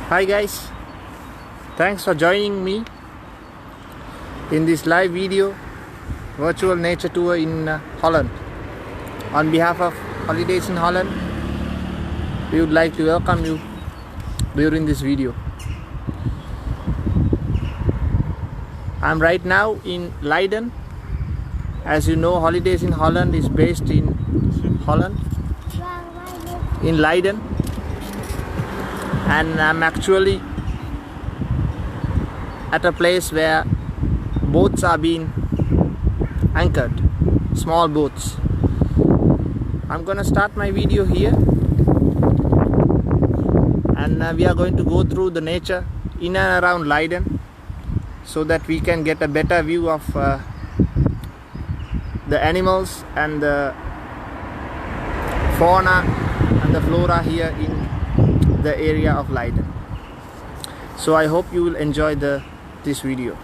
Hi guys, thanks for joining me in this live video virtual nature tour in Holland. On behalf of Holidays in Holland, we would like to welcome you during this video. I'm right now in Leiden. As you know, Holidays in Holland is based in Holland, in Leiden, and I'm actually at a place where boats are being anchored, small boats. I'm gonna start my video here, and we are going to go through the nature in and around Leiden so that we can get a better view of the animals and the fauna and the flora here in the area of Leiden. So I hope you will enjoy this video.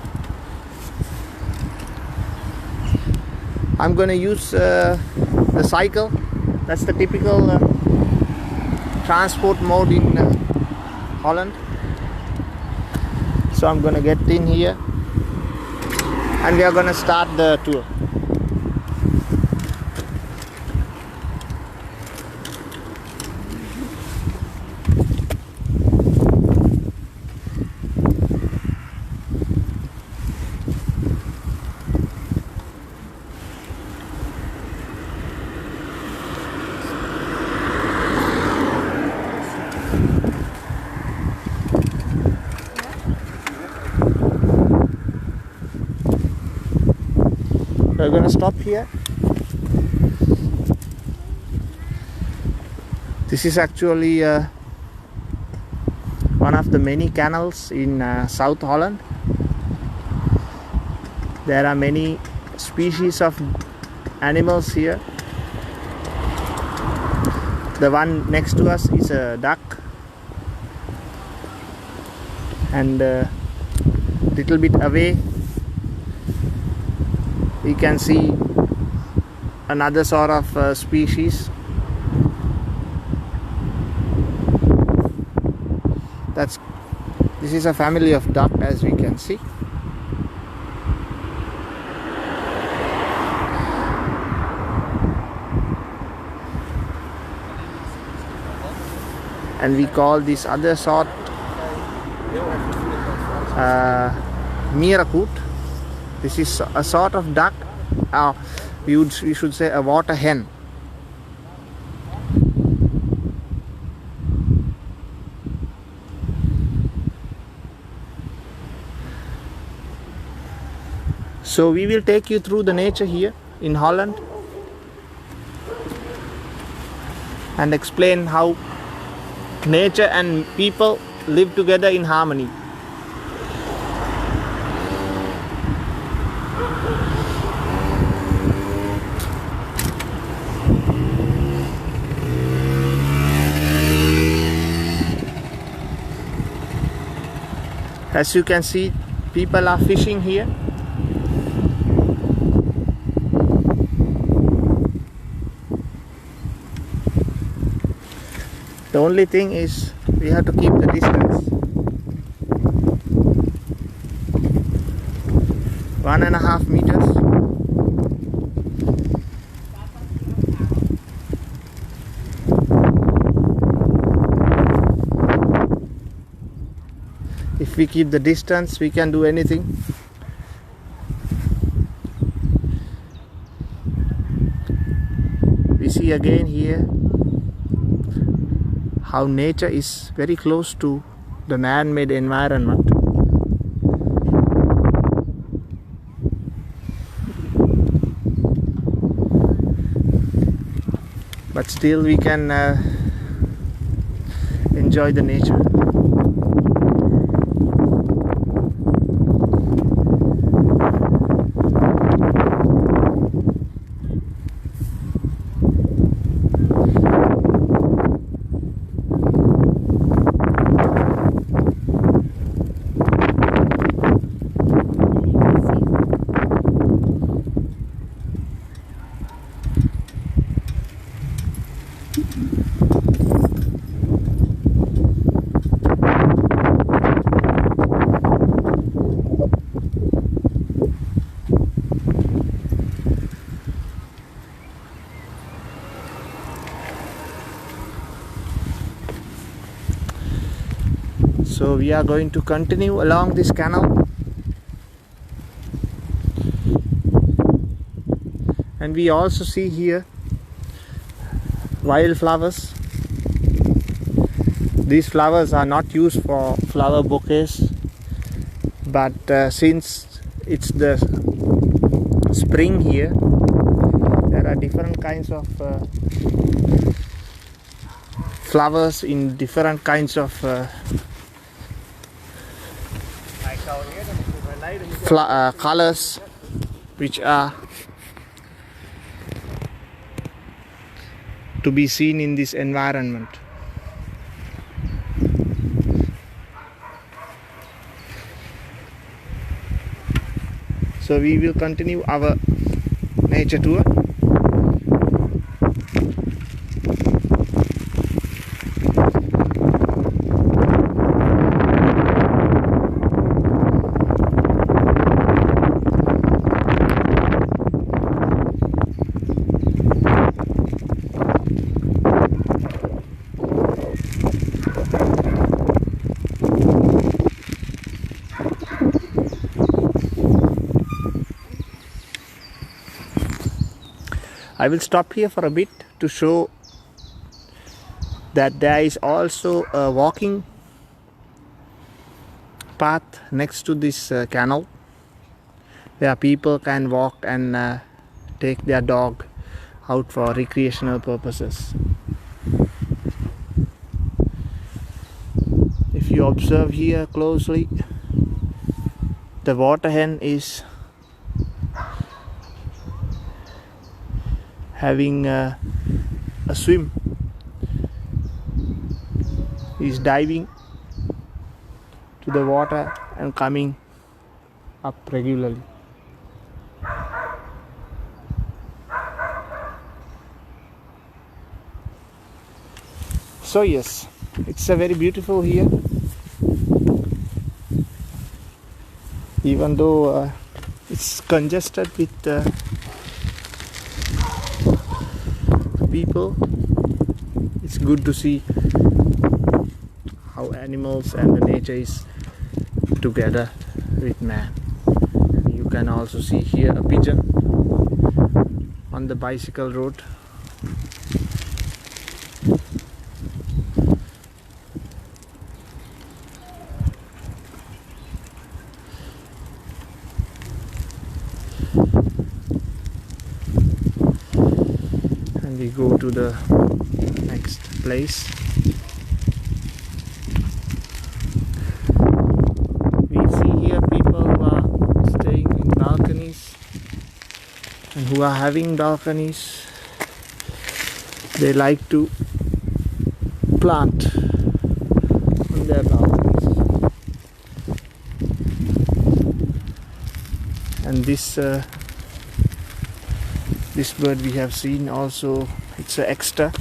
I'm going to use the cycle. That's the typical transport mode in Holland. So I'm going to get in here and we are going to start the tour. We're going to stop here. This is actually one of the many canals in South Holland. There are many species of animals here. The one next to us is a duck, and a little bit away we can see another sort of species. This is a family of duck, as we can see. And we call this other sort mirakoet. This is a sort of duck, we should say a water hen. So we will take you through the nature here in Holland and explain how nature and people live together in harmony. As you can see, people are fishing here. The only thing is we have to keep the distance. 1.5 meters. If we keep the distance, we can do anything. We see again here how nature is very close to the man-made environment. But still we can enjoy the nature. So we are going to continue along this canal, and we also see here wildflowers. These flowers are not used for flower bouquets, but since it's the spring here, there are different kinds of flowers in different kinds of colors, which are to be seen in this environment. So we will continue our nature tour. I will stop here for a bit to show that there is also a walking path next to this canal, where people can walk and take their dog out for recreational purposes. If you observe here closely, the water hen is having a swim. He's diving to the water and coming up regularly. So yes, it's a very beautiful here, even though it's congested with people. It's good to see how animals and the nature is together with man. You can also see here a pigeon on the bicycle road. We go to the next place. We see here people who are staying in balconies and who are having balconies. They like to plant on their balconies. And this bird we have seen also, it's an extra.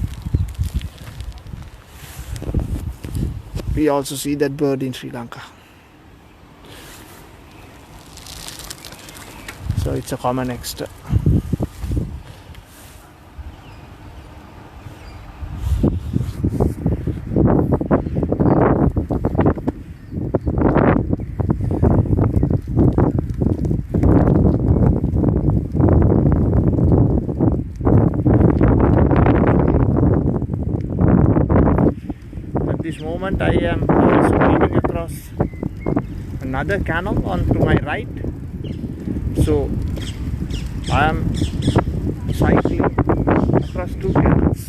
We also see that bird in Sri Lanka. So it's a common extra. Moment I am also coming across another canal on to my right, so I am cycling across two canals.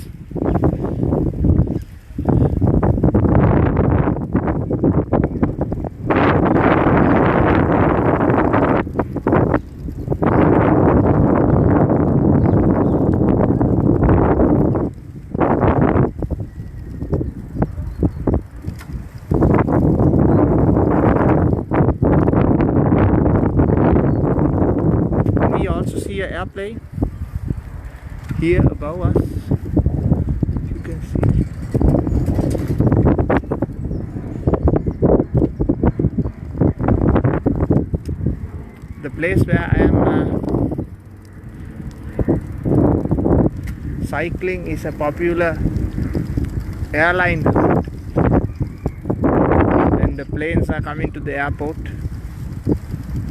Airplane here above us, you can see. The place where I am cycling is a popular airline route, and and planes are coming to the airport,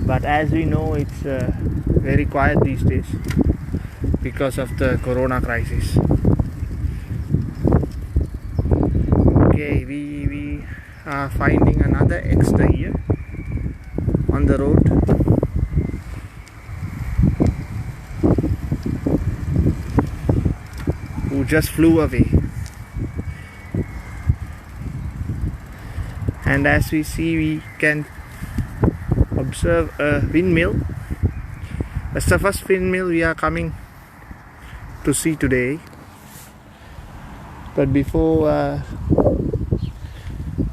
but as we know, it's very quiet these days because of the corona crisis. Okay, we are finding another extra here on the road. Who just flew away. And as we see, we can observe a windmill. That's the first windmill we are coming to see today. But before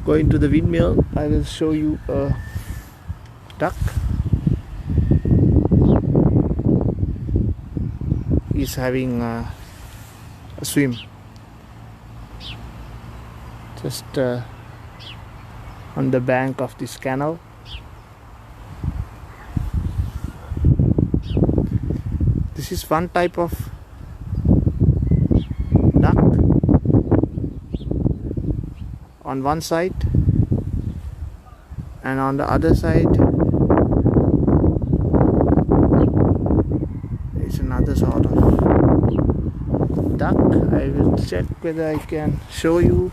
going to the windmill, I will show you a duck. He's having a swim just on the bank of this canal. This is one type of duck on one side, and on the other side is another sort of duck. I will check whether I can show you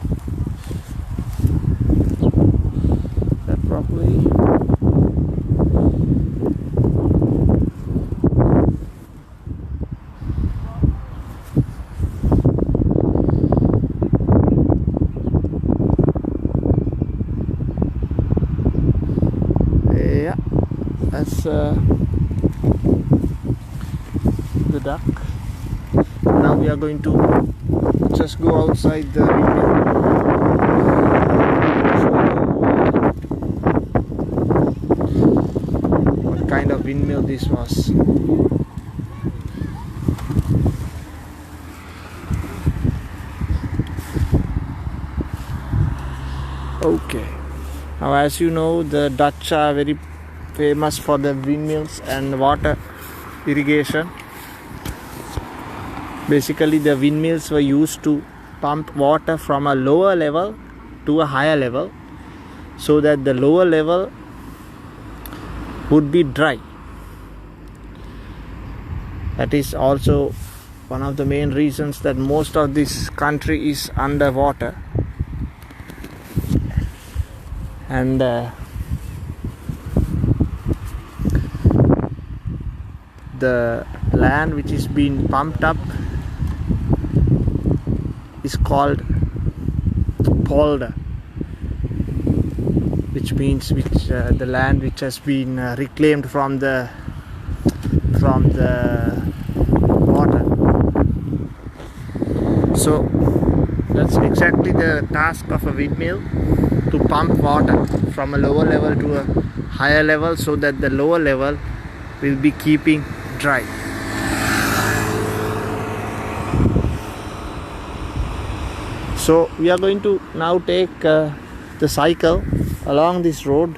that properly. Yeah, that's the duck. Now we are going to just go outside the windmill. What kind of windmill this was. Okay, now as you know, the Dutch are very famous for the windmills and water irrigation. Basically, the windmills were used to pump water from a lower level to a higher level, so that the lower level would be dry. That is also one of the main reasons that most of this country is underwater. And the land which is being pumped up is called polder, which means the land which has been reclaimed from the water. So that's exactly the task of a windmill, to pump water from a lower level to a higher level, so that the lower level will be keeping dry. So we are going to now take the cycle along this road.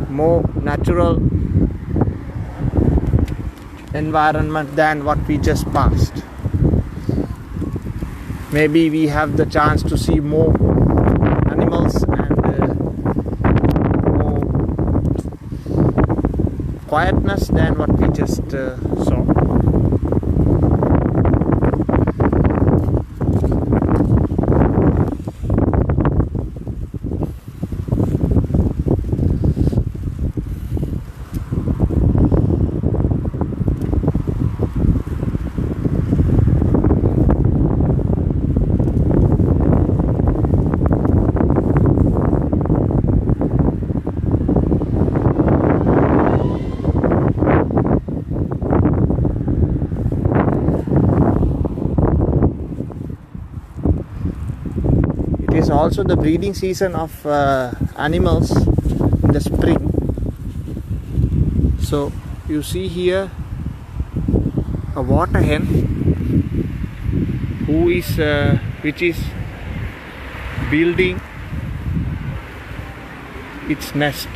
More natural environment than what we just passed. Maybe we have the chance to see more animals and more quietness than what we just saw. It is also the breeding season of animals in the spring. So you see here a water hen which is building its nest.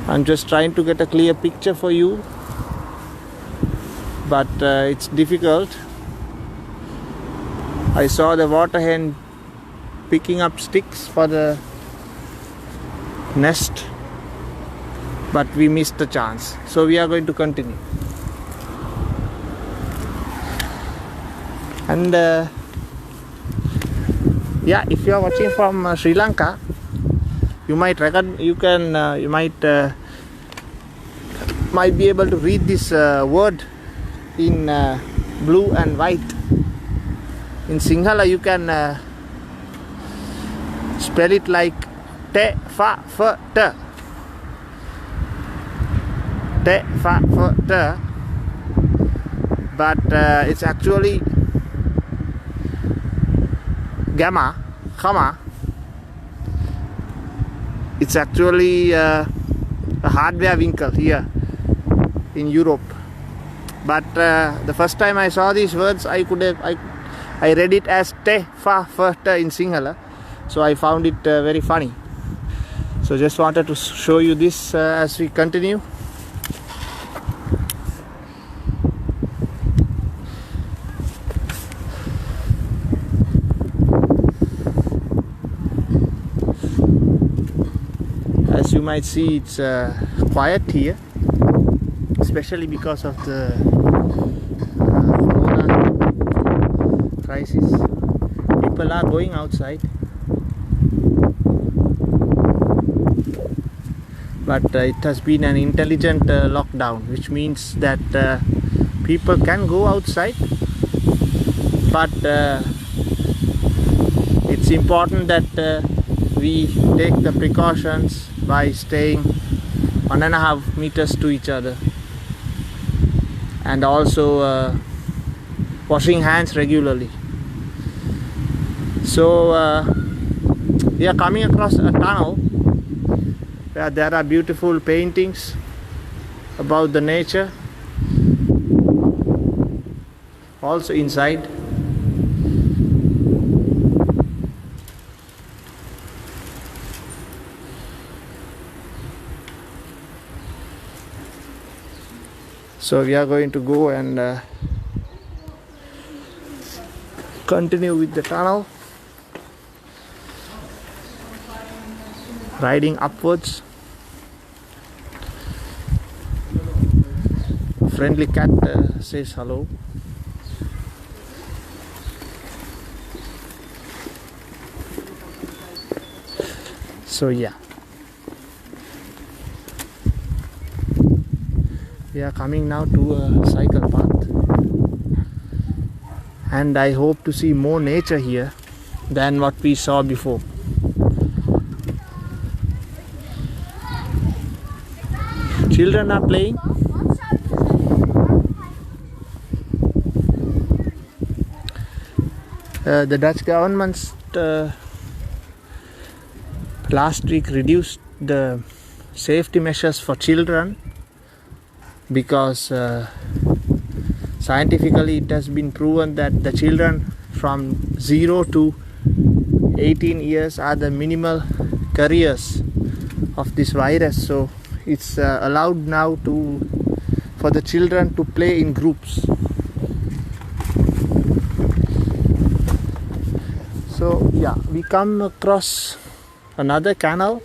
I'm just trying to get a clear picture for you, but it's difficult. I saw the water hen picking up sticks for the nest, but we missed the chance, so we are going to continue. And yeah, if you are watching from Sri Lanka, you might might be able to read this word in blue and white. In Sinhala you can spell it like te fa fa ta. Te fa fa ta, but it's actually gamma, khama. It's actually a hardware winkle here in Europe. But the first time I saw these words, I read it as te fa fa ta in Sinhala, so I found it very funny. So just wanted to show you this as we continue. As you might see, it's quiet here, especially because of the corona crisis. People are going outside, but it has been an intelligent lockdown, which means that people can go outside, but it's important that we take the precautions by staying 1.5 meters to each other, and also washing hands regularly. So we are coming across a tunnel where there are beautiful paintings about the nature also inside. So we are going to go and continue with the tunnel, riding upwards. Friendly cat says hello. So yeah, we are coming now to a cycle path, and I hope to see more nature here than what we saw before. Children are playing. The Dutch government last week reduced the safety measures for children because scientifically it has been proven that the children from 0 to 18 years are the minimal carriers of this virus. So it's allowed now for the children to play in groups. So yeah, we come across another canal,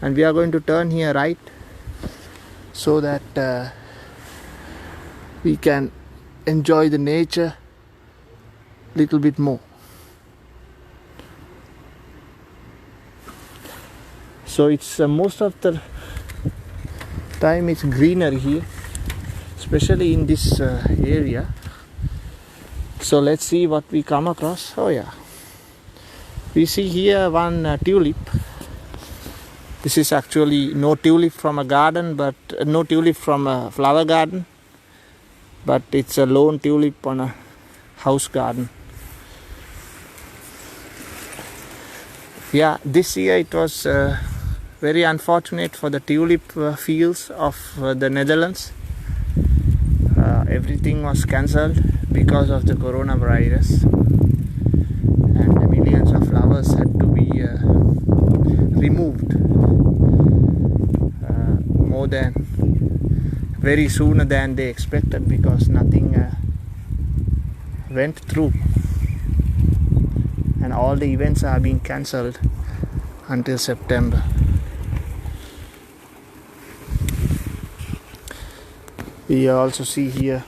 and we are going to turn here right so that we can enjoy the nature a little bit more. So it's most of the time it's greenery here, especially in this area. So let's see what we come across. Oh yeah, we see here one tulip. This is actually no tulip from a garden, but no tulip from a flower garden, but it's a lone tulip on a house garden. Yeah, this year it was very unfortunate for the tulip fields of the Netherlands. Everything was cancelled because of the coronavirus, and the millions of flowers had to be removed more than very sooner than they expected, because nothing went through, and all the events are being cancelled until September. We also see here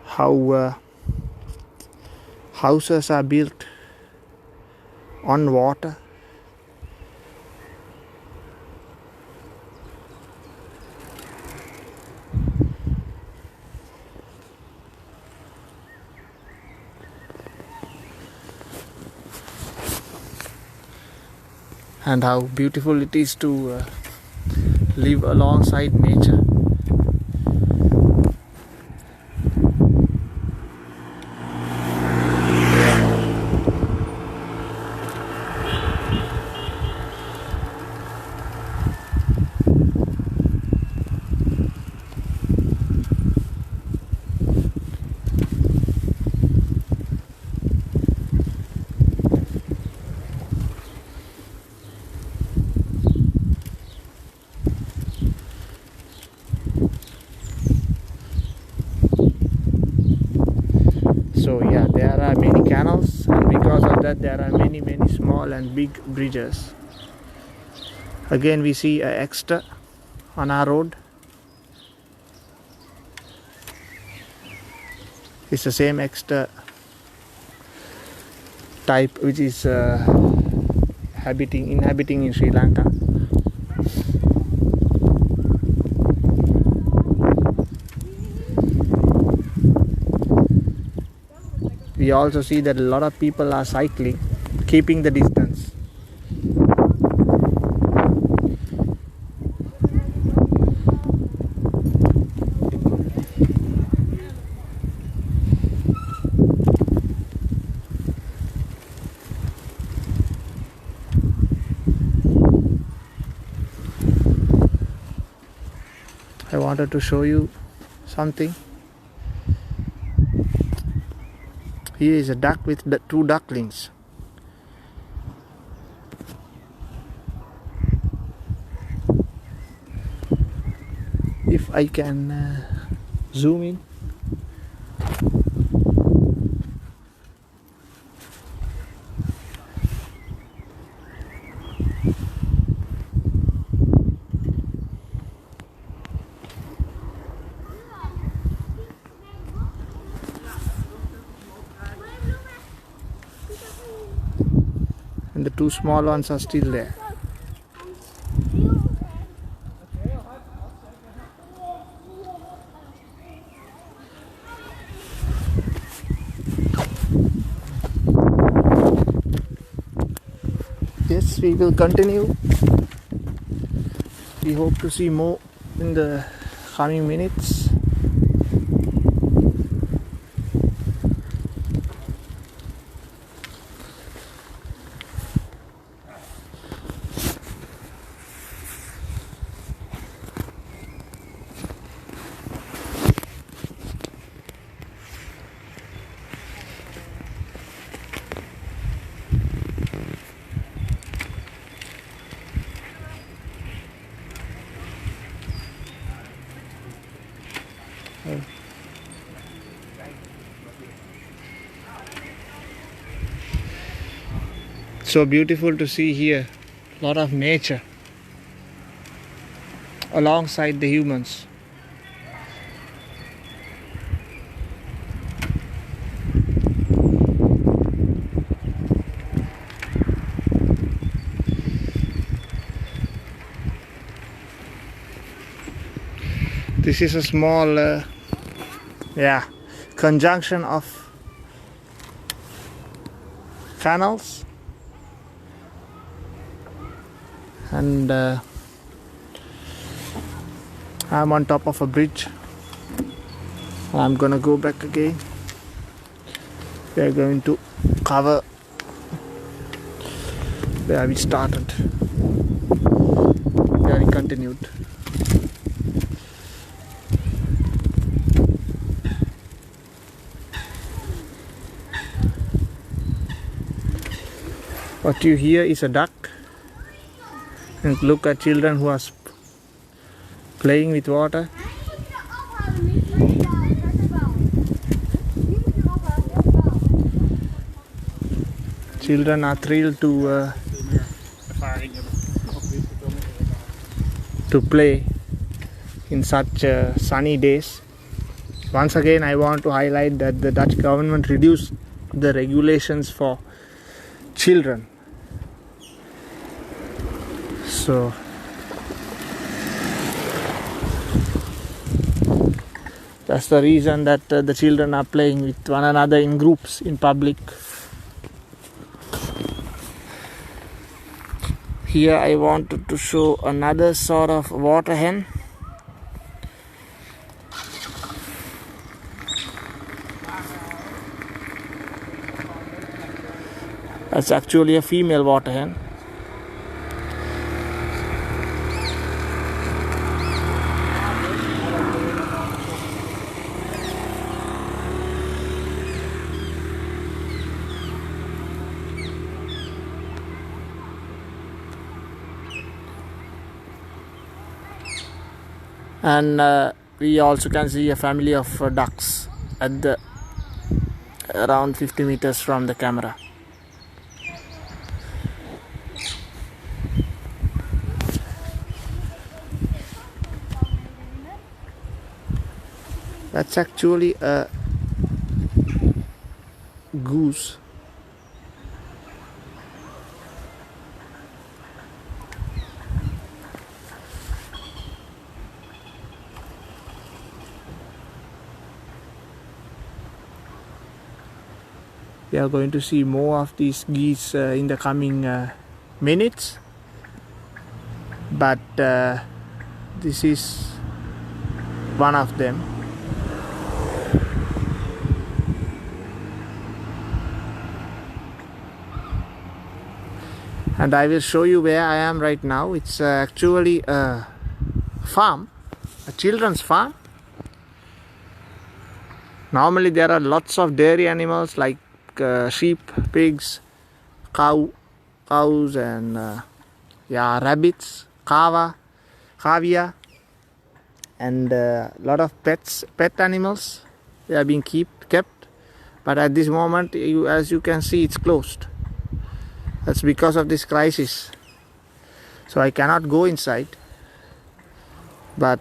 how houses are built on water. And how beautiful it is to live alongside nature. So yeah, there are many canals, and because of that there are many small and big bridges. Again we see a extra on our road. It's the same extra type which is inhabiting in Sri Lanka. We also see that a lot of people are cycling, keeping the distance. I wanted to show you something. Here is a duck with the 2 ducklings. If I can zoom in. And the 2 small ones are still there. Yes, we will continue. We hope to see more in the coming minutes. So beautiful to see here. A lot of nature alongside the humans. This is a small conjunction of canals, and I'm on top of a bridge. I'm gonna go back again. We are going to cover where we started, where we continued. What you hear is a duck, and look at children who are playing with water. Children are thrilled to play in such sunny days. Once again, I want to highlight that the Dutch government reduced the regulations for children. So that's the reason that the children are playing with one another in groups in public. Here I wanted to show another sort of water hen. That's actually a female water hen. And we also can see a family of ducks at the around 50 meters from the camera. That's actually a goose. We are going to see more of these geese in the coming minutes, but this is one of them. And I will show you where I am right now. It's actually a farm, a children's farm. Normally there are lots of dairy animals like sheep, pigs, cows, and rabbits, cavia, and a lot of pet animals. They are being kept, but at this moment, as you can see, it's closed. That's because of this crisis. So I cannot go inside, but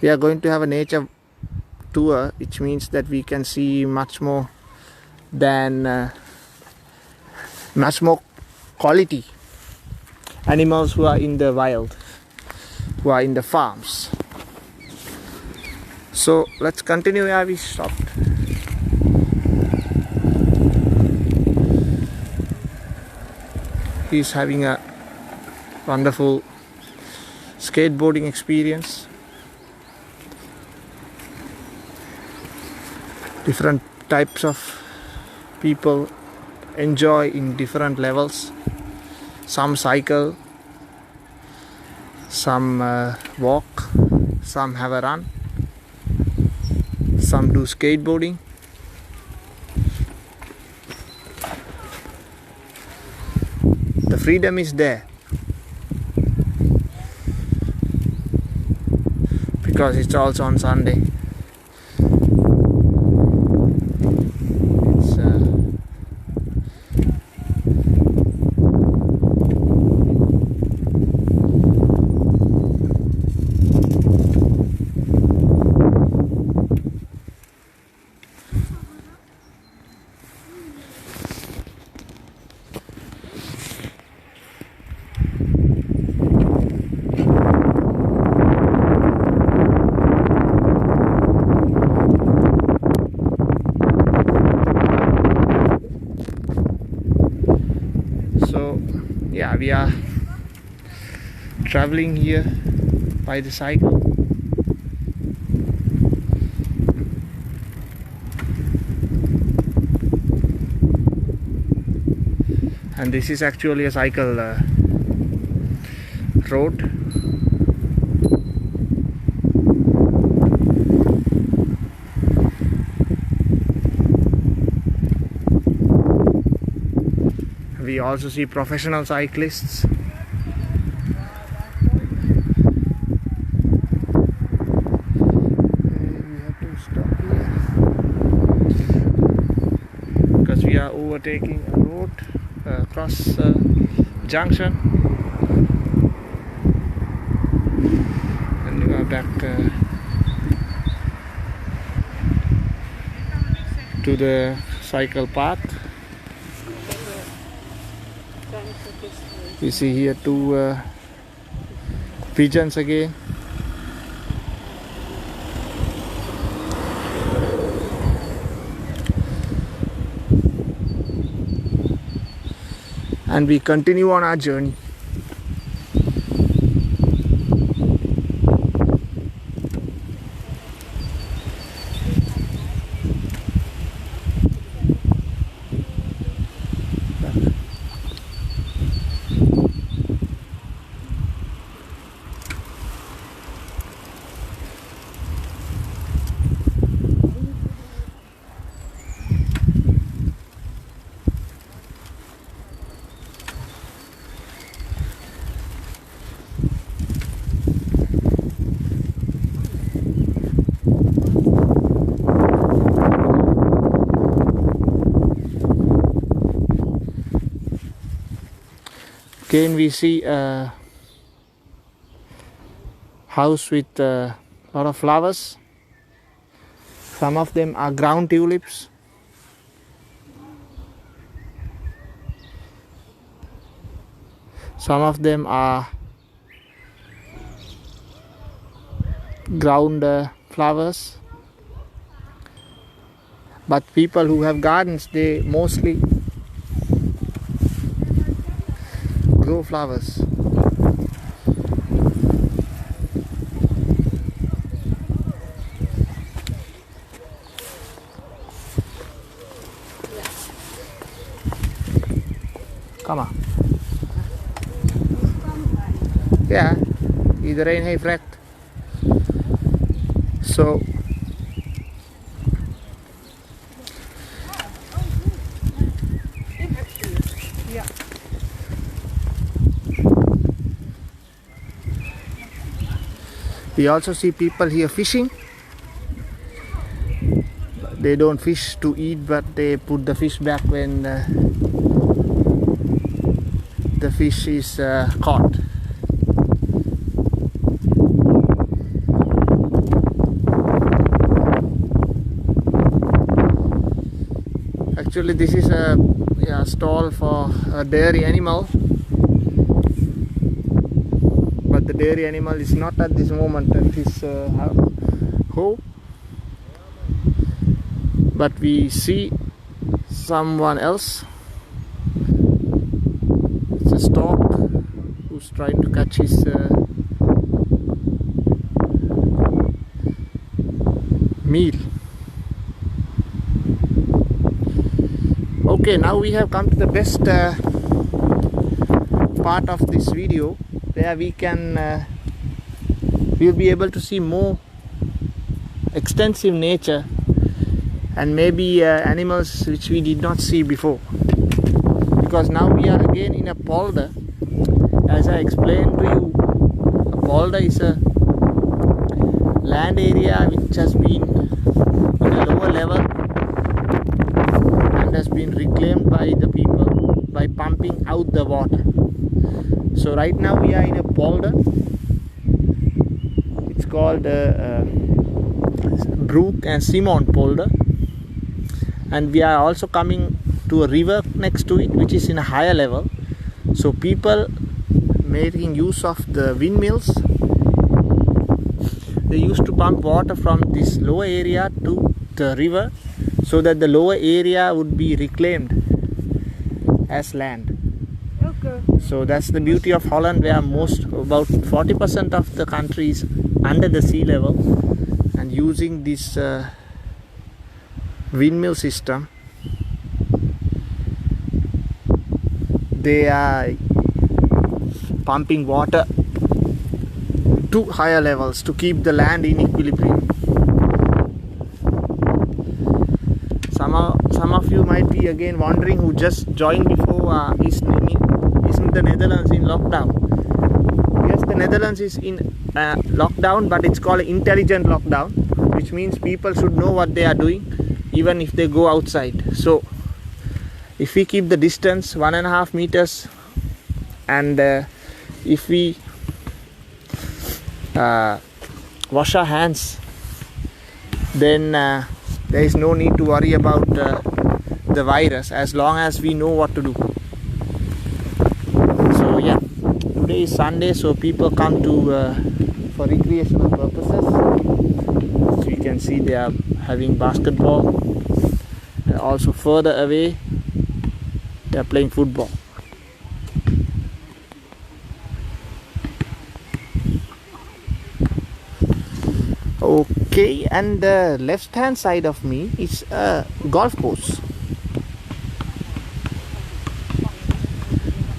we are going to have a nature tour, which means that we can see much more quality animals who are in the wild, who are in the farms. So let's continue where we stopped. He's having a wonderful skateboarding experience. Different types of people enjoy in different levels. Some cycle, some walk, some have a run, some do skateboarding. The freedom is there because it's also on Sunday. Yeah, we are traveling here by the cycle. And this is actually a cycle road. we also see professional cyclists. We have to stop here because we are overtaking a road across junction, and we are back to the cycle path. We see here two pigeons again. And we continue on our journey. Again we see a house with a lot of flowers. Some of them are ground tulips. Some of them are ground flowers. But people who have gardens, they mostly grow flowers. Come on. Yeah, iedereen heeft recht. So we also see people here fishing. They don't fish to eat, but they put the fish back when the fish is caught. Actually, this is a stall for a dairy animal. But the dairy animal is not at this moment at his home. But we see someone else. It's a stork who's trying to catch his meal. Okay, now we have come to the best part of this video, where we can we'll be able to see more extensive nature and maybe animals which we did not see before, because now we are again in a polder. As I explained to you, a polder is a land area which has been in a lower level and has been reclaimed by the people by pumping out the water. So right now we are in a polder. It's called Brook and Simon polder, and we are also coming to a river next to it, which is in a higher level. So people making use of the windmills, they used to pump water from this lower area to the river, so that the lower area would be reclaimed as land. So that's the beauty of Holland, where about 40% of the country is under the sea level, and using this windmill system, they are pumping water to higher levels to keep the land in equilibrium. some of you might be again wondering, who just joined before, isn't the Netherlands in lockdown? Yes, the Netherlands is in lockdown, but it's called intelligent lockdown, which means people should know what they are doing even if they go outside. So if we keep the distance 1.5 meters, and if we wash our hands, then there is no need to worry about the virus, as long as we know what to do. So yeah, today is Sunday, so people come to for recreational purposes. So you can see they are having basketball, and also further away they are playing football. Okay, and the left hand side of me is a golf course.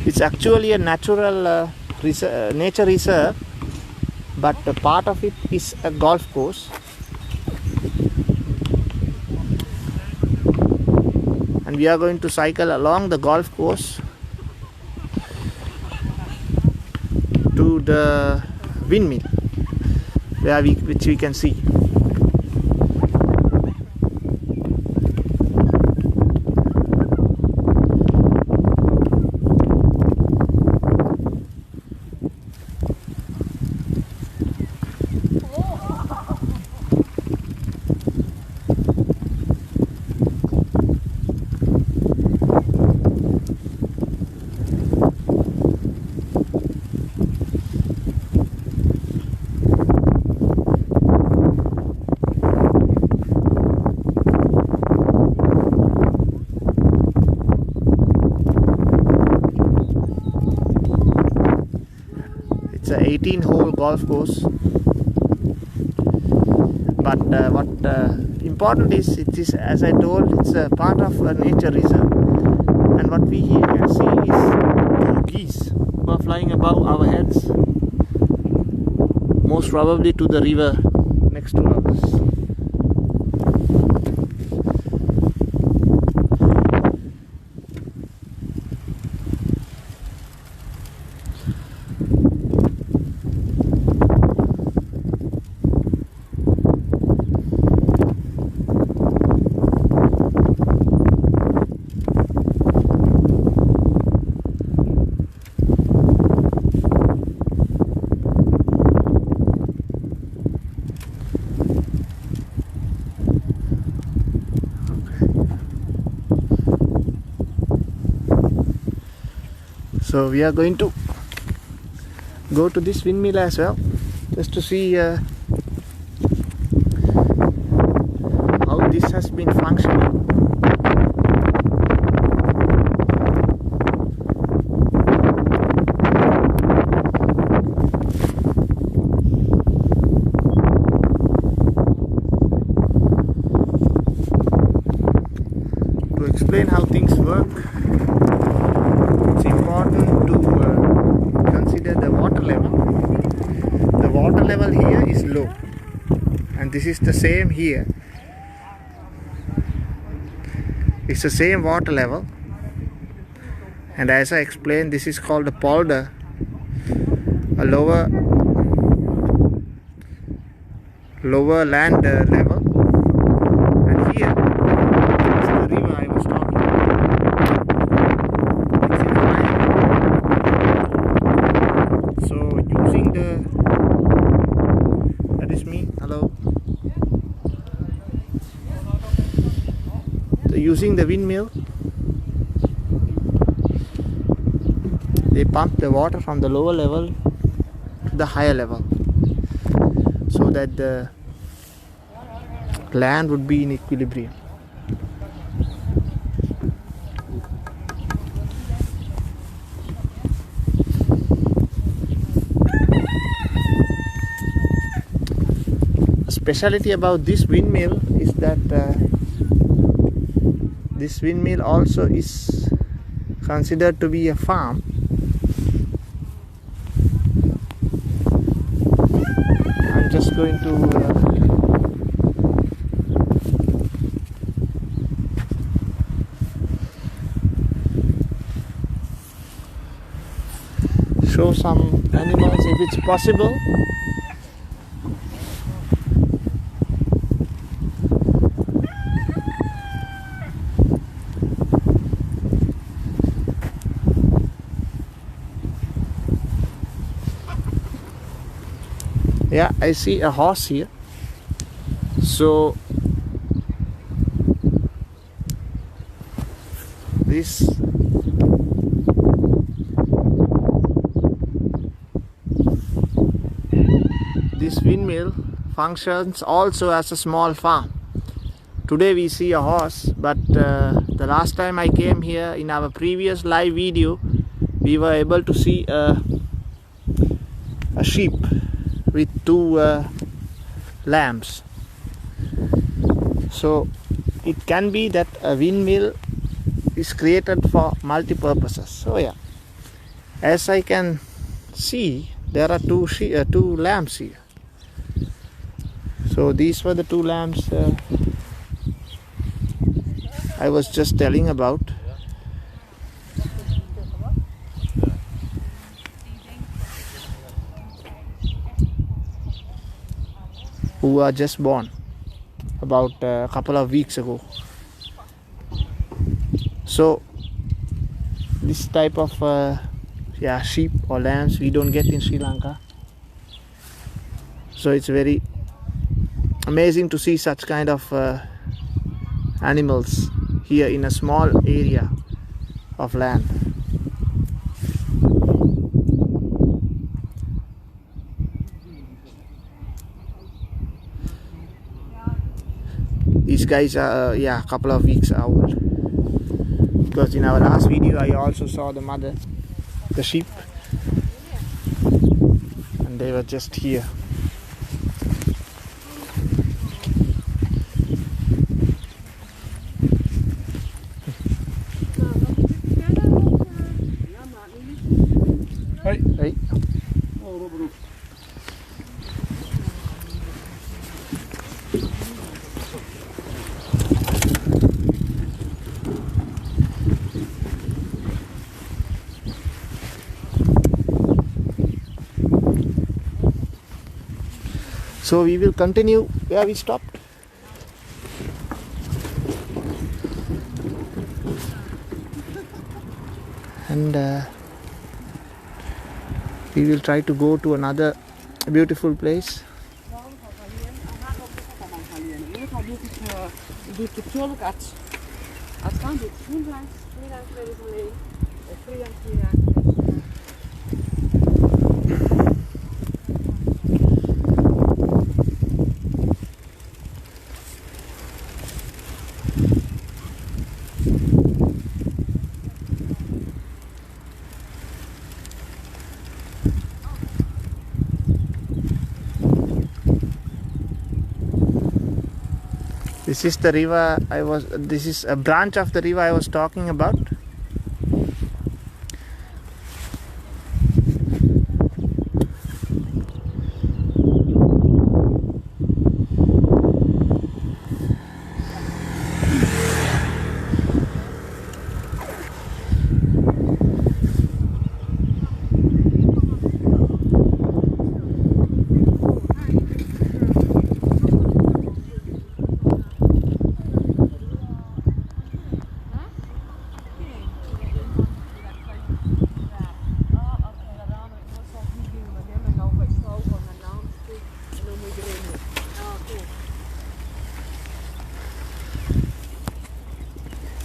It's actually a natural nature reserve, but a part of it is a golf course. And we are going to cycle along the golf course to the windmill, which we can see. It's a 18-hole golf course, but what important is, it is, as I told, it's a part of a nature reserve. And what we here can see is 2 geese who are flying above our heads, most probably to the river next to us. So we are going to go to this windmill as well, just to see how this has been functioning. To explain how things work, it's important to consider the water level. The water level here is low, and this is the same here. It's the same water level, and as I explained, this is called a polder, a lower land level. And here is the river I was talking about. It's in line. So using that is me, hello. So using the windmill, they pump the water from the lower level to the higher level, so that the land would be in equilibrium. A speciality about this windmill is that this windmill also is considered to be a farm. I'm just going to show some animals if it's possible. Yeah, I see a horse here. So this windmill functions also as a small farm. Today we see a horse, but the last time I came here in our previous live video, we were able to see a sheep with two lambs. So it can be that a windmill is created for multi-purposes. So yeah, as I can see, there are two lambs here. So these were the two lambs I was just telling about. Who are just born about a couple of weeks ago. So this type of sheep or lambs we don't get in Sri Lanka. So it's very amazing to see such kind of animals here in a small area of land. These guys are a couple of weeks old, because in our last video I also saw the mother, the sheep, and they were just here. Hey. So we will continue where we stopped. And we will try to go to another beautiful place. This is the river this is a branch of the river I was talking about.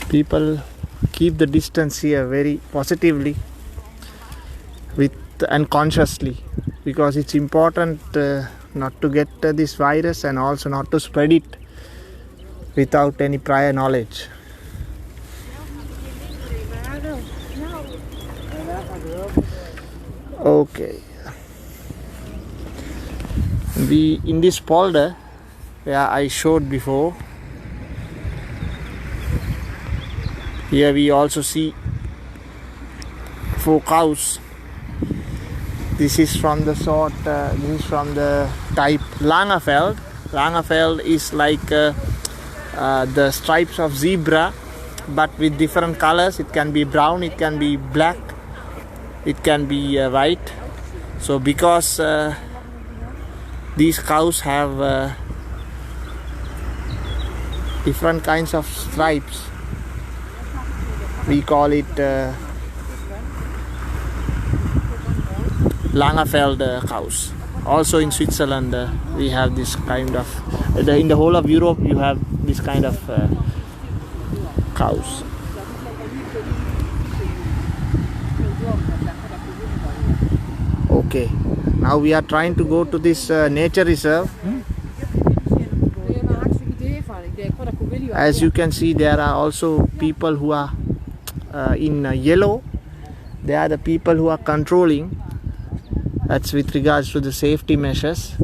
People keep the distance here very positively and consciously, because it's important not to get this virus and also not to spread it without any prior knowledge. Okay, in this polder where I showed before, here we also see 4 cows. This is from the sort, this is from the type Langeveld. Langeveld is like the stripes of zebra, but with different colors. It can be brown, it can be black, it can be white. So because these cows have different kinds of stripes, we call it Langefeld cows. Also in Switzerland we have this kind of, in the whole of Europe you have this kind of cows. Okay, now we are trying to go to this nature reserve. As you can see, there are also people who are in yellow. They are the people who are controlling. That's with regards to the safety measures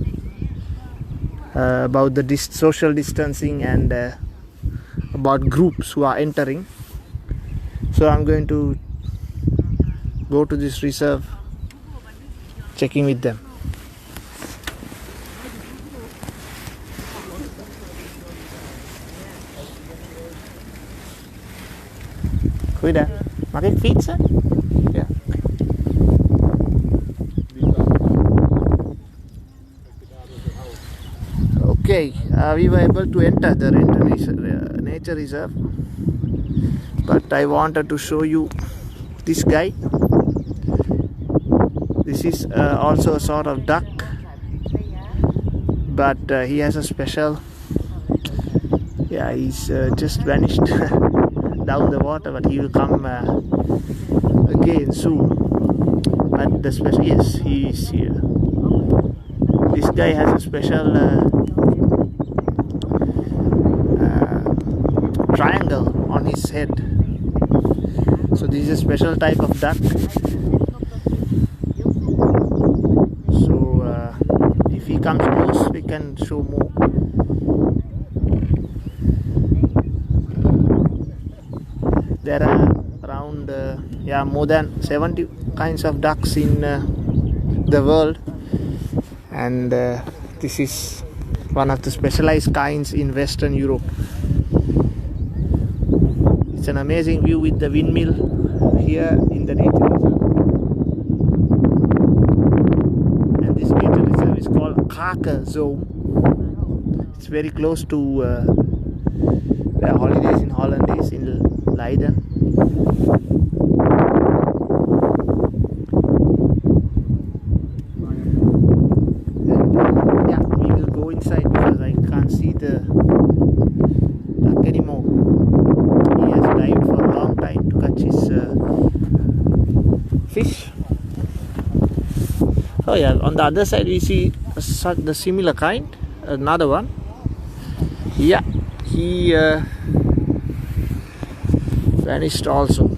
about the social distancing and about groups who are entering. So I'm going to go to this reserve, checking with them. Goeiedag. Mag ik fietsen? Ja. Okay, we were able to enter the nature reserve, but I wanted to show you this guy. This is also a sort of duck, but he has a special, yeah, he's just vanished down the water, but he will come again soon. But the special, yes, he is here. This guy has a special triangle on his head. So this is a special type of duck. So if he comes close, we can show more. There are around more than 70 kinds of ducks in the world, and this is one of the specialized kinds in Western Europe. It's an amazing view with the windmill here in the nature reserve. And this nature reserve is called Zone. It's very close to where Holidays in Holland is, in Leiden. And yeah, we will go inside because I can't see the duck anymore. He has dived for a long time to catch his fish. Oh yeah, on the other side we see the similar kind, another one. Yeah, he vanished also.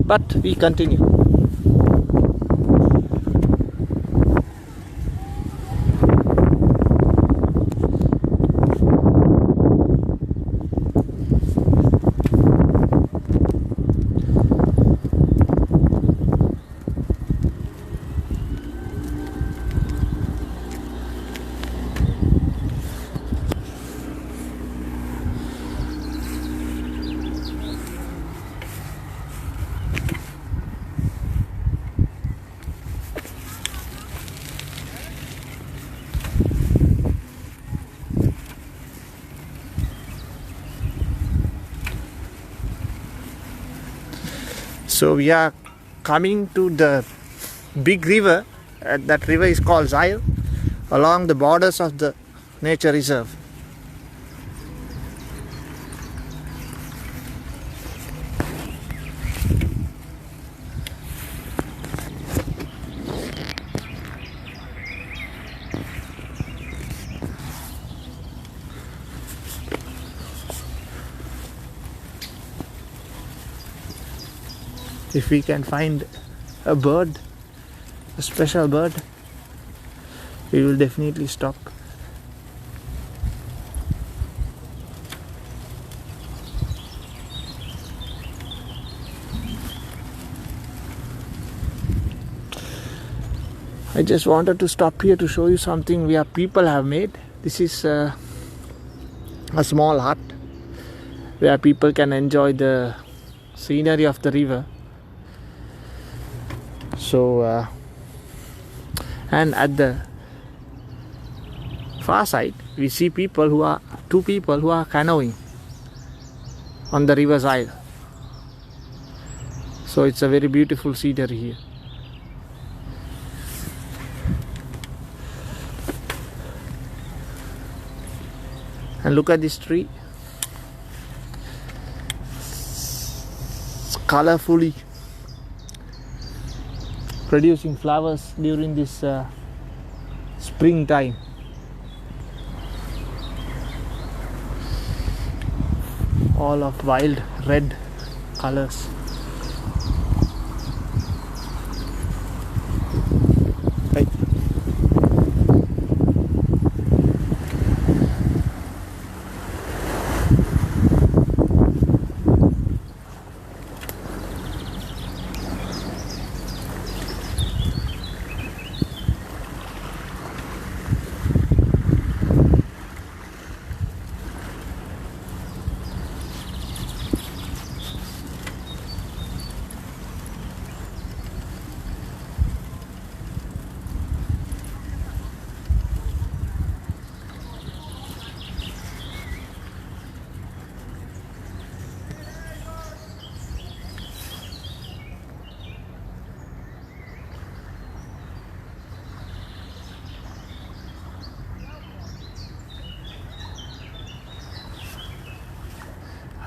But we continue. So we are coming to the big river. That river is called Zijl, along the borders of the nature reserve. If we can find a bird, a special bird, we will definitely stop. I just wanted to stop here to show you something where people have made. This is a small hut where people can enjoy the scenery of the river So and at the far side we see two people who are canoeing on the river Zijl. So it's a very beautiful scenery here. And look at this tree. It's colorfully producing flowers during this springtime. All of wild red colors. Right.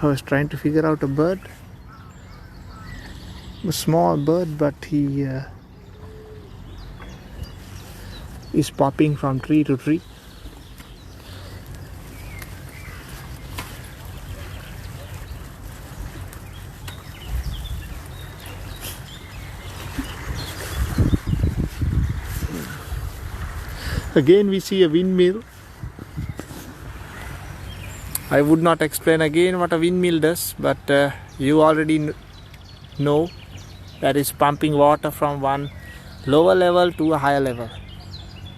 I was trying to figure out a bird, a small bird, but he is popping from tree to tree. Again we see a windmill. I would not explain again what a windmill does, but you already know that is pumping water from one lower level to a higher level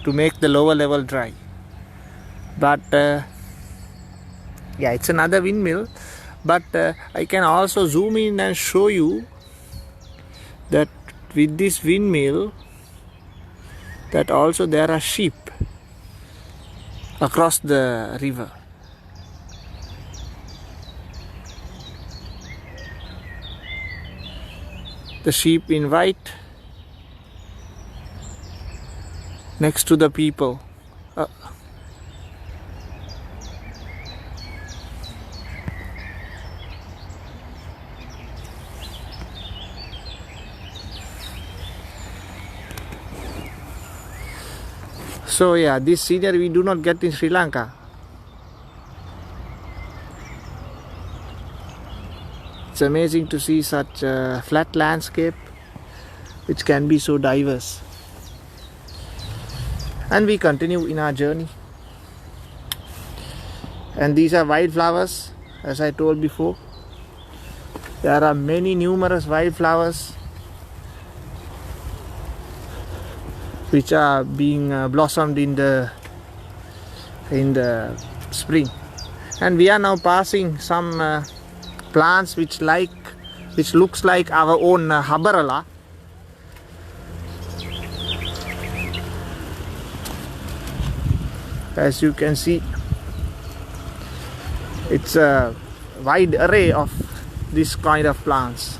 to make the lower level dry. But yeah, it's another windmill, but I can also zoom in and show you that with this windmill that also there are sheep across the river. The sheep in white next to the people. So yeah, this scenery we do not get in Sri Lanka. It's amazing to see such a flat landscape which can be so diverse. And we continue in our journey. And these are wildflowers, as I told before. There are many numerous wildflowers which are being blossomed in the spring. And we are now passing some plants which looks like our own habarala. As you can see, it's a wide array of this kind of plants.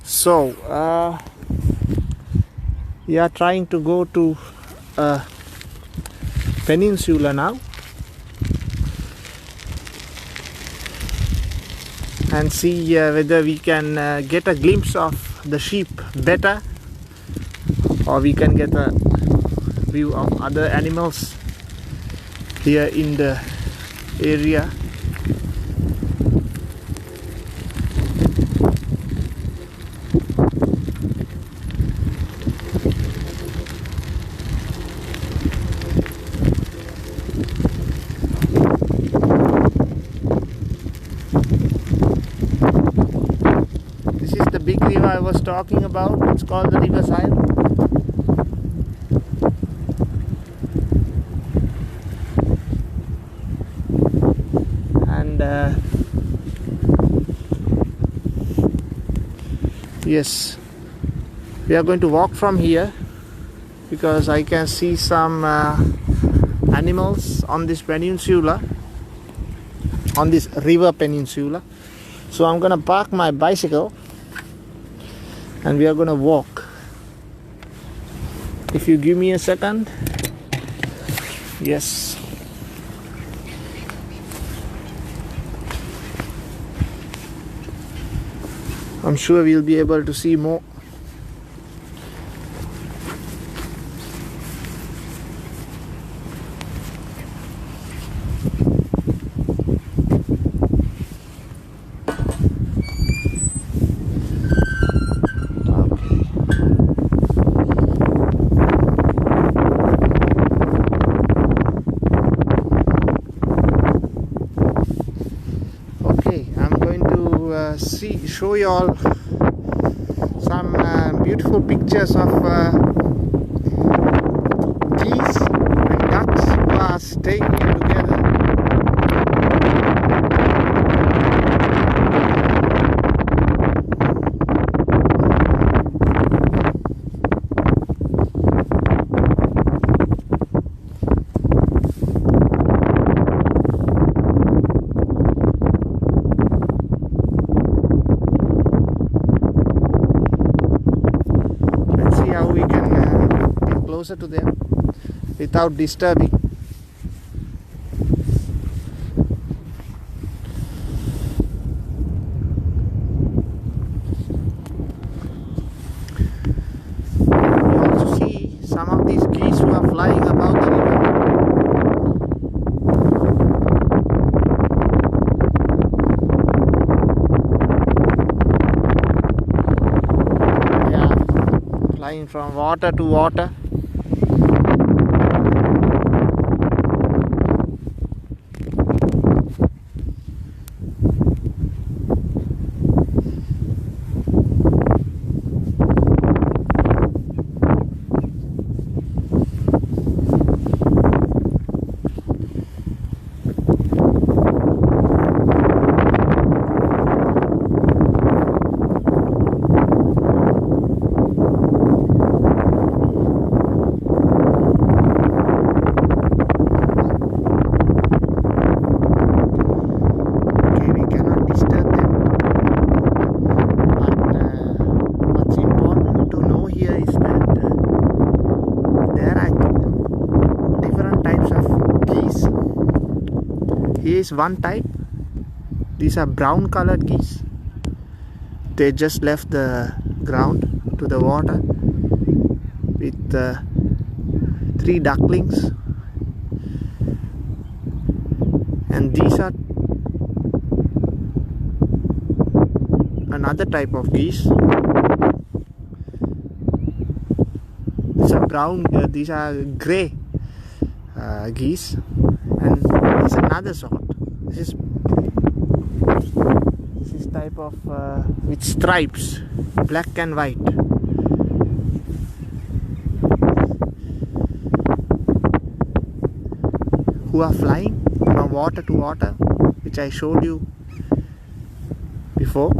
So we are trying to go to a peninsula now, and see whether we can get a glimpse of the sheep better, or we can get a view of other animals here in the area. This is the big river I was talking about. It's called the river Zijl. And yes, we are going to walk from here because I can see some animals on this peninsula, on this river peninsula. So I'm gonna park my bicycle and we are gonna walk. If you give me a second. Yes. I'm sure we'll be able to see more. Show you all some beautiful pictures of geese and ducks who are staying here together. Closer to them without disturbing. You also see some of these geese who are flying above the river. They are flying from water to water. Here is one type. These are brown colored geese. They just left the ground to the water with 3 ducklings, and these are another type of geese. These are brown, these are grey geese, and this is another sort. This is type of with stripes, black and white. Who are flying from water to water, which I showed you before.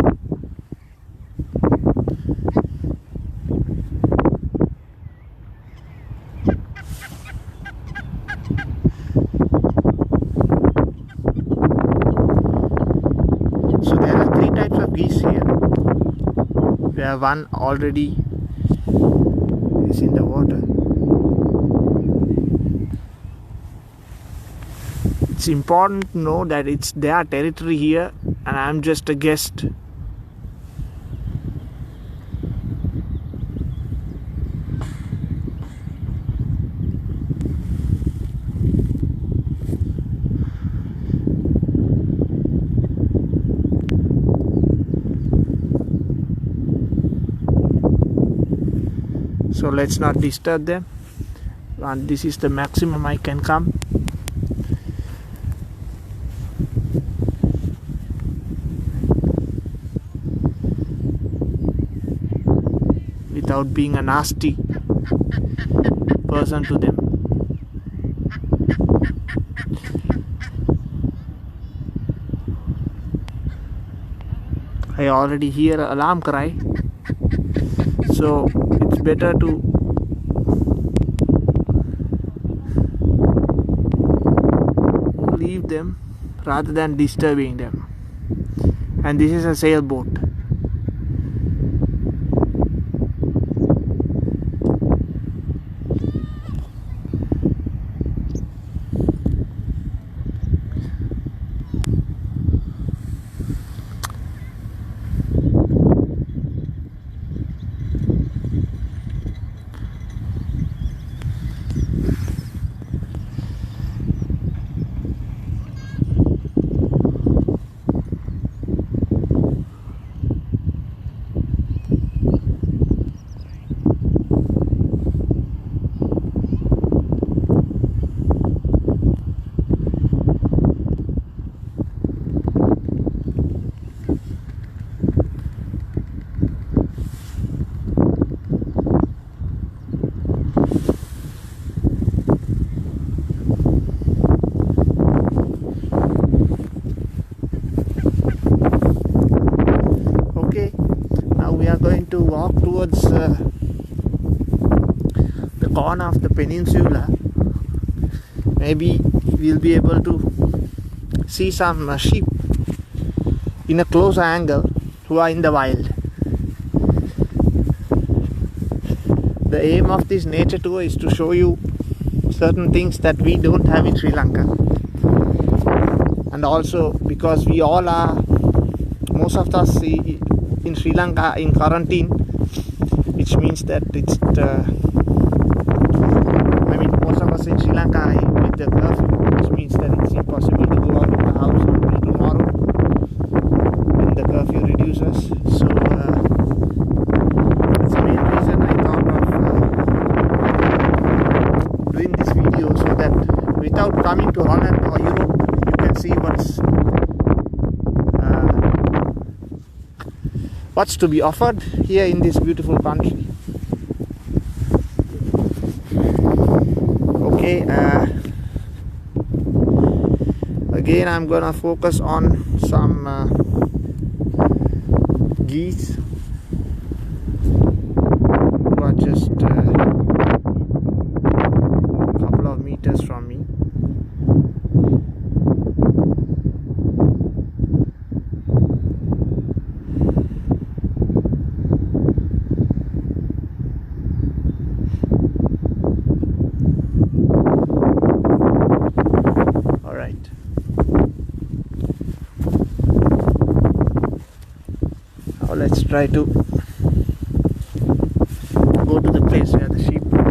So there are 3 types of geese here. Where one already is in the water. It's important to know that it's their territory here, and I'm just a guest. So let's not disturb them, and this is the maximum I can come. Without being a nasty person to them. I already hear an alarm cry, so it's better to leave them rather than disturbing them. And this is a sailboat. To walk towards the corner of the peninsula. Maybe we'll be able to see some sheep in a closer angle who are in the wild. The aim of this nature tour is to show you certain things that we don't have in Sri Lanka, and also because we all are, most of us in Sri Lanka in quarantine, which means that it's most of us in Sri Lanka are with the curfew, which means that it's impossible to go out of the house until tomorrow when the curfew reduces. So that's the main reason I thought of doing this video, so that without coming to Holland or Europe, you can see what's to be offered here in this beautiful country. Okay, again I'm gonna focus on some geese who are just a couple of meters from me. Let's try to go to the place where the sheep are.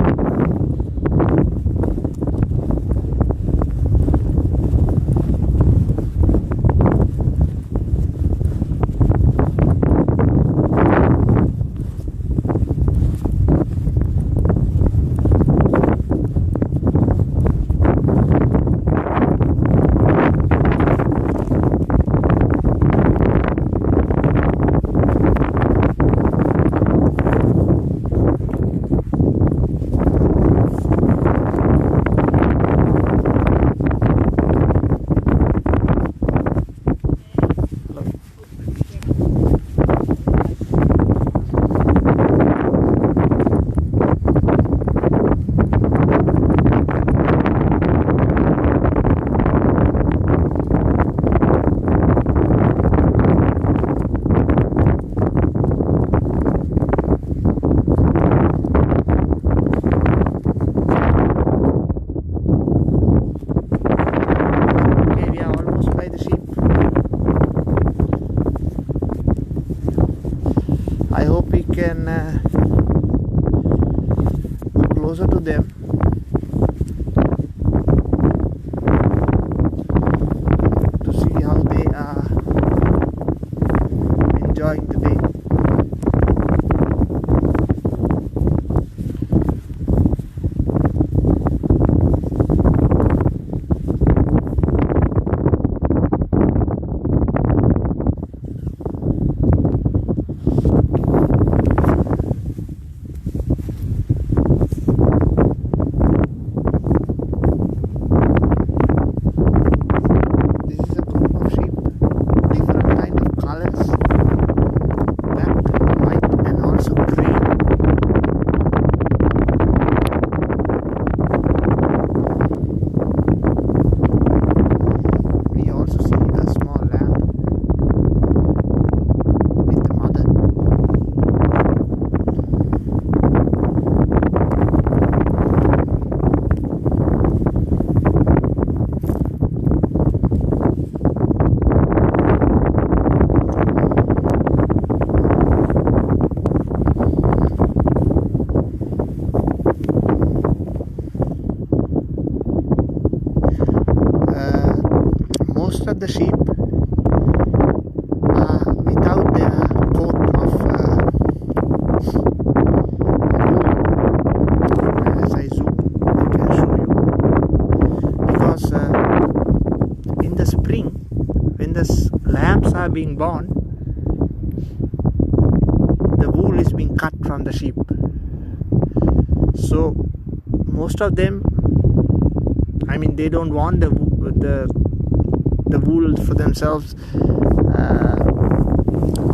them to see how they are enjoying the day. Most of the sheep are without their coat of wool. As I zoom, I can show you, because in the spring, when the lambs are being born, the wool is being cut from the sheep. So most of them, I mean, they don't want the wool for themselves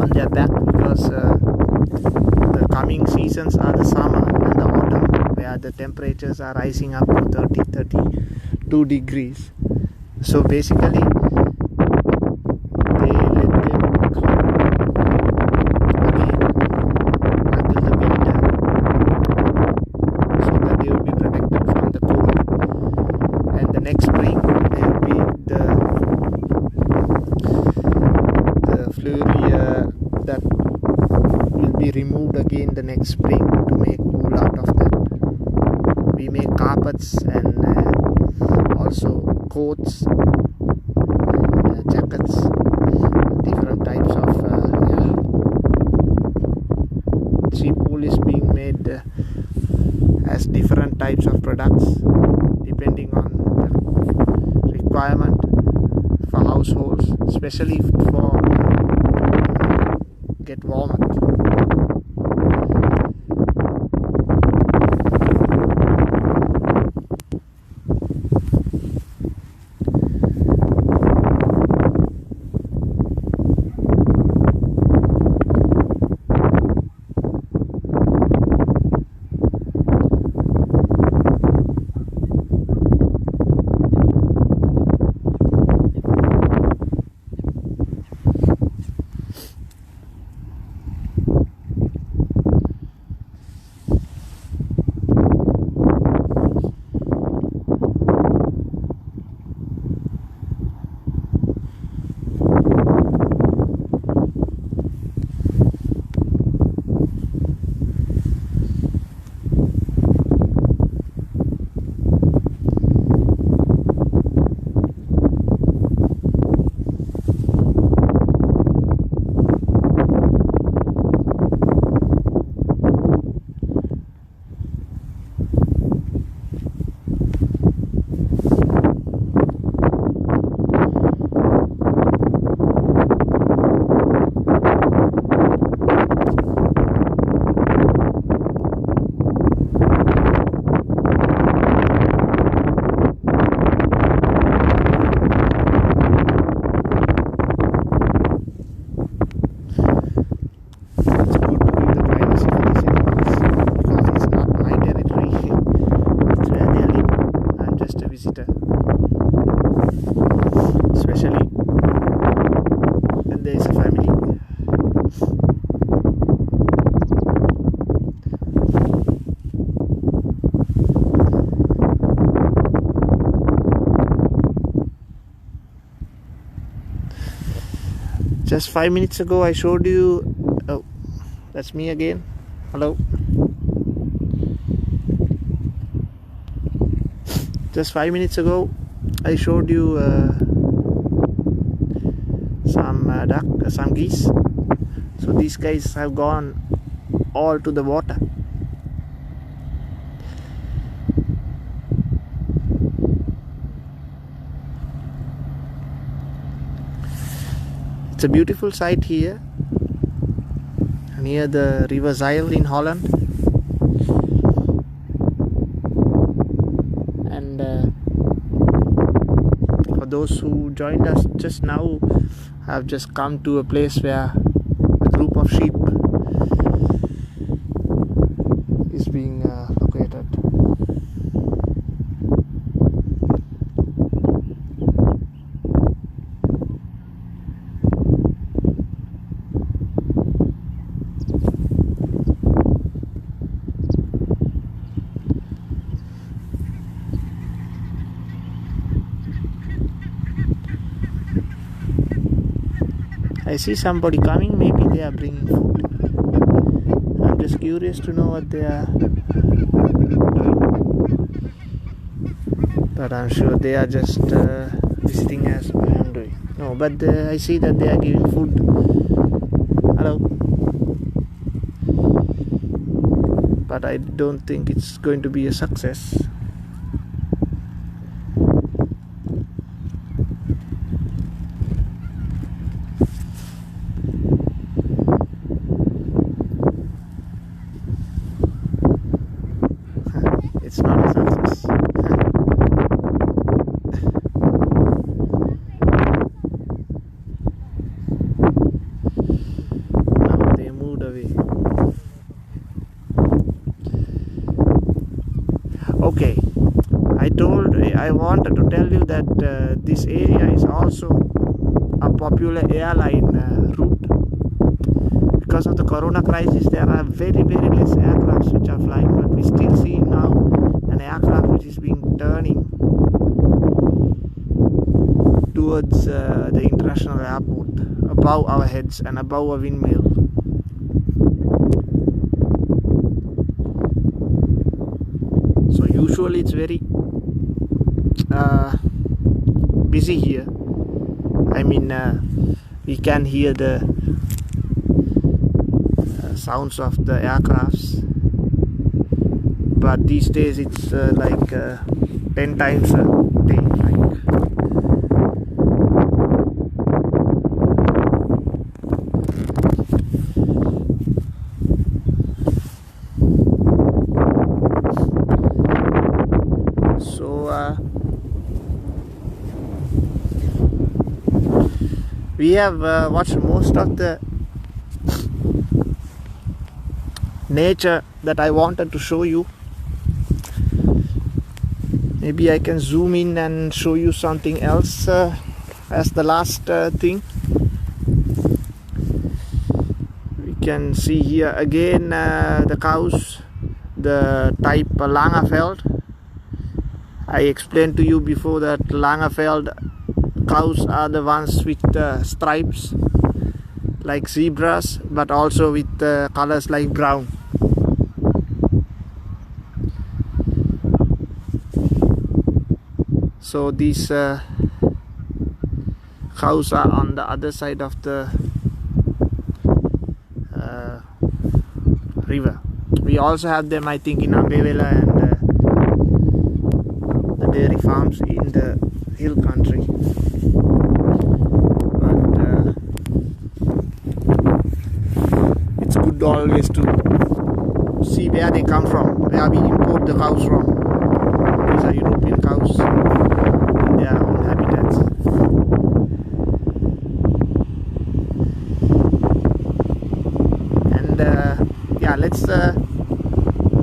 on their back, because the coming seasons are the summer and the autumn, where the temperatures are rising up to 32 degrees. So basically they let them come again until the winter, so that they will be protected from the cold, and the next spring there will be the flora that will be removed again the next spring to make wool out of that. We make carpets and also coats and jackets, different types of sheep wool is being made as different types of products depending on the requirement for households, especially for get warmer. Just 5 minutes ago I showed you, oh, that's me again, hello. Just 5 minutes ago I showed you some geese. So these guys have gone all to the water. It's a beautiful sight here near the river Zijl in Holland. And for those who joined us just now, I've just come to a place where a group of sheep is being located. I see somebody coming, maybe they are bringing food. I'm just curious to know what they are doing. But I'm sure they are just visiting as I am doing. No, but I see that they are giving food. Hello. But I don't think it's going to be a success. It's not a success. Now they moved away. Okay, I wanted to tell you that this area is also a popular airline route. Because of the corona crisis, there are very less aircrafts which are flying, but we still see now an aircraft which is being turning towards the international airport above our heads and above a windmill. So usually it's very busy here. I mean, we can hear the sounds of the aircrafts, but these days it's like 10 times a day. So we have watched most of the nature that I wanted to show you. Maybe I can zoom in and show you something else as the last thing. We can see here again the cows, the type Langenfeld. I explained to you before that Langenfeld cows are the ones with stripes like zebras, but also with colors like brown. So these cows are on the other side of the river. We also have them, I think, in Ambevela and the dairy farms in the hill country. But it's good always to see where they come from, where we import the cows from. These are European cows in their own habitats. And yeah, let's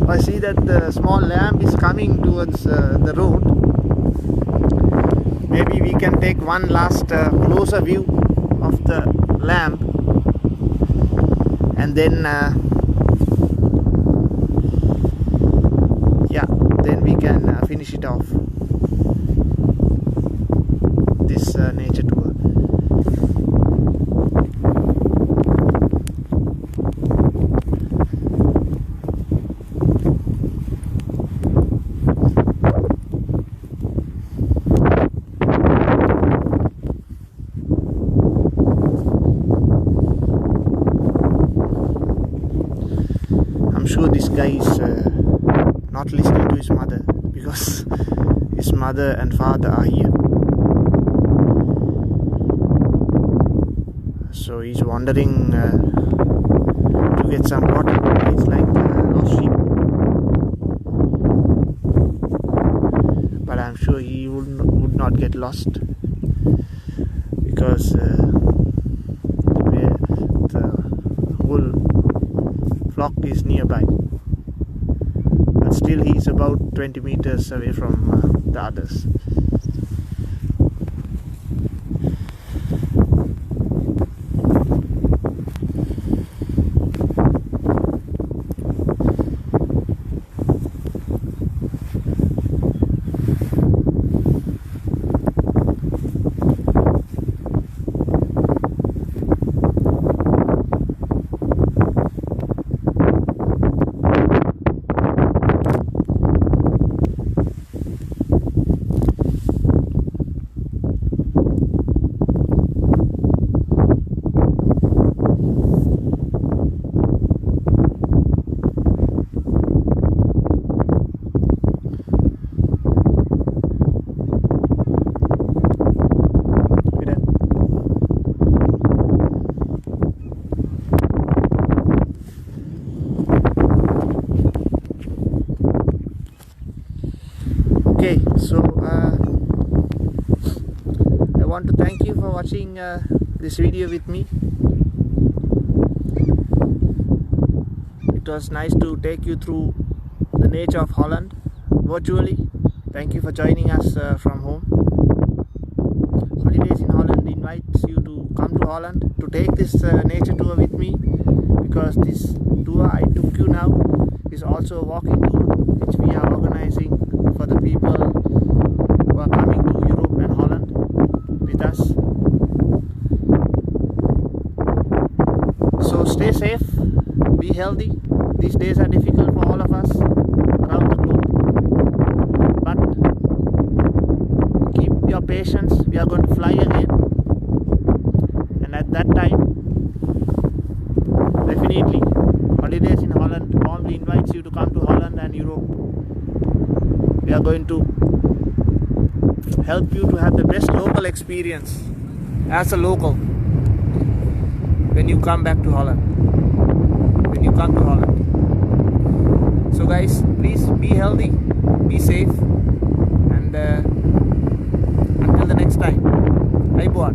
I see that the small lamb is coming towards the road. Maybe we can take one last closer view of the lamb, and then yeah, then we can finish it off, this nature tour. not listening to his mother, because his mother and father are here. So he's wandering to get some water. It's like lost sheep. But I'm sure he would not get lost, because the whole flock is nearby. But still he's about 20 meters away from the others. Okay, so I want to thank you for watching this video with me. It was nice to take you through the nature of Holland virtually. Thank you for joining us from home. Holidays in Holland invites you to come to Holland to take this nature tour with me, because this tour I took you now is also a walking tour which we are organizing for the people who are coming to Europe and Holland with us. So stay safe, be healthy. These days are difficult for all of us around the globe, but keep your patience. We are going to fly again, and at that time, definitely Holidays in Holland warmly invites you to come to Holland and Europe. We are going to help you to have the best local experience as a local when you come back to Holland, when you come to Holland. So guys, please be healthy, be safe, and until the next time, bye.